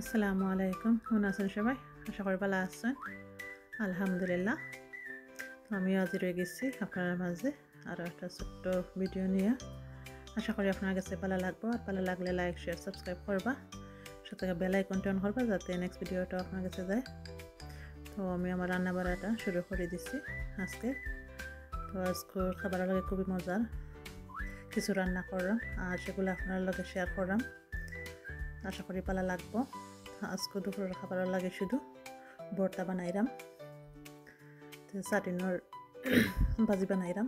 আসসালামু আলাইকুম। কেমন আছেন সবাই? আশা করি ভালো আছেন। আলহামদুলিল্লাহ। তো আমি আজ রয়ে গেছি আপনার মাঝে আরও একটা ছোট্ট ভিডিও নিয়ে। আশা করি আপনার কাছে ভালো লাগবে। আর ভালো লাগলে লাইক শেয়ার সাবস্ক্রাইব করবা, সাথে বেল আইকনটা অন করবা যাতে নেক্সট ভিডিওটা আপনার কাছে যায়। তো আমি আমার রান্না বাড়াটা শুরু করে দিছি আজকে। তো আজকের খাবার লাগে খুবই মজার কিছু রান্না করলাম আর সেগুলো আপনার লগে শেয়ার করলাম। আশা করি ভালো লাগবো। আজকে দুপুরের খাবারের লাগে শুধু ভর্তা বানাইলাম, সাটিনের ভাজি বানাইলাম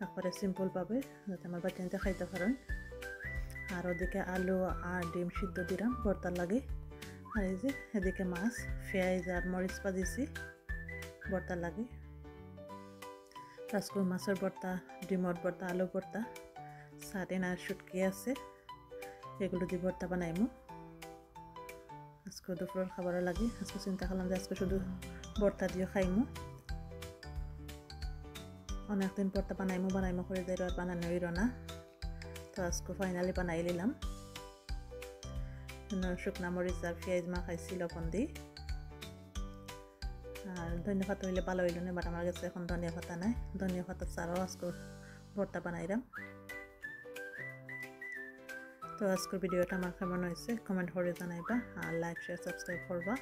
একবারে সিম্পল পাবে যাতে আমার বাচ্চাদের খাইতে পারেন। আর ওদিকে আলু আর ডিম সিদ্ধ দিলাম ভর্তার লাগে। আর এই যে এদিকে মাছ পেঁয়াজ আর মরিচ ভাজিছি ভর্তার লাগে। আজকে মাছের ভর্তা, ডিমর ভর্তা, আলু ভর্তা, সাটিন আর শুটকি আছে, এগুলো দিয়ে ভর্তা বানাইমু। আজকে দুপুরের খাবারও লাগে। আজকে চিন্তা করলাম যে আজকে শুধু ভর্তা দিয়ে খাইমু। অনেকদিন ভর্তা বানাইমু করে যাই আর বানানো হইল না। তো আজকে ফাইনালি বানাই নিলাম। শুকনা মরিচ আর পেঁয়াজ মাখাইছি লবণ দিই। আর ধনিয়া পাতা হইলে ভালো হইল না, বাট আমার কাছে এখন ধনিয়া পাতা নাই। ধনিয়া পাতা ছাড়াও আজকে ভর্তা বানাইলাম। তো আজকের ভিডিওটা আমার কেমন হয়েছে কমেন্ট করে জানাইবা আর লাইক শেয়ার সাবস্ক্রাইব করবা।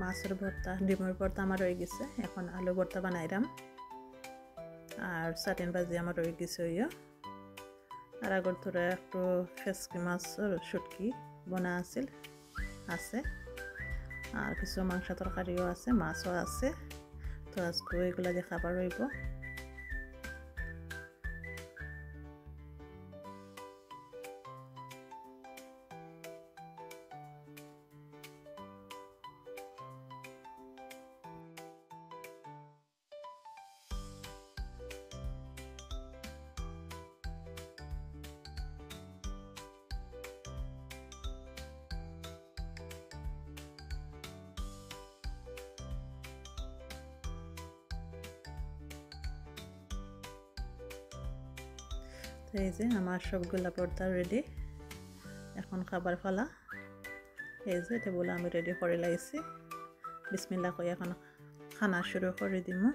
মাছের ভর্তা, ডিমের ভর্তা আমার রয়ে গেছে। এখন আলু ভর্তা বানাইলাম আর সাটিন ভাজি আমার রয়ে গেছে। আর আগর ধরে একটু ফেসকি মাছের শুটকি বনা আছে আর কিছু মাংস তরকারিও আছে, মাছও আছে। তো আজকে এগুলা দিয়ে খাবার রইব। তো এই যে আমার সবগুলা ভর্তা রেডি, এখন খাবার ফলা। এই যে টেবুল আমি রেডি করে লাইছি। বিসমিল্লাহ কই এখন খানা শুরু করে দিমু।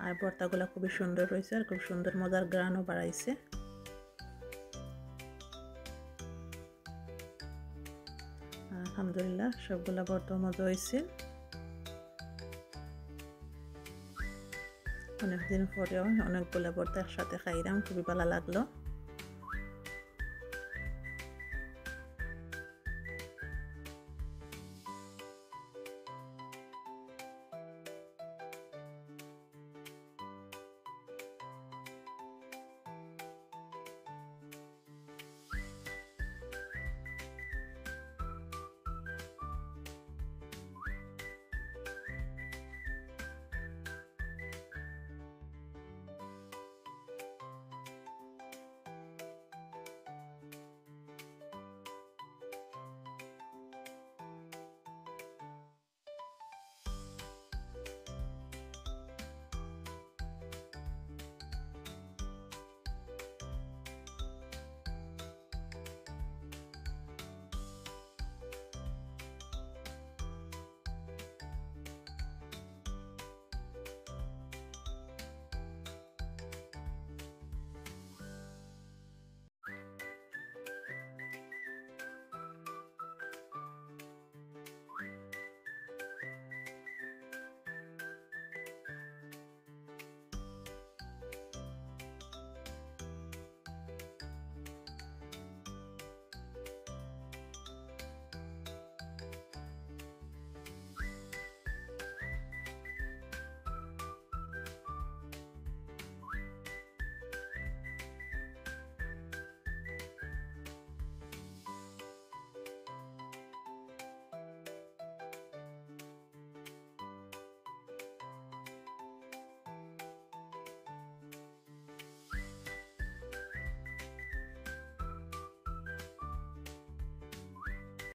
আর ভর্তাগুলো খুবই সুন্দর হয়েছে আর খুব সুন্দর মজার গ্রানও বাড়াইছে। আলহামদুলিল্লাহ সবগুলা ভর্তা মজা হয়েছে। অনেকদিন পরেও অনেকগুলা ভর্তা একসাথে খাইলাম, খুবই ভালো লাগলো।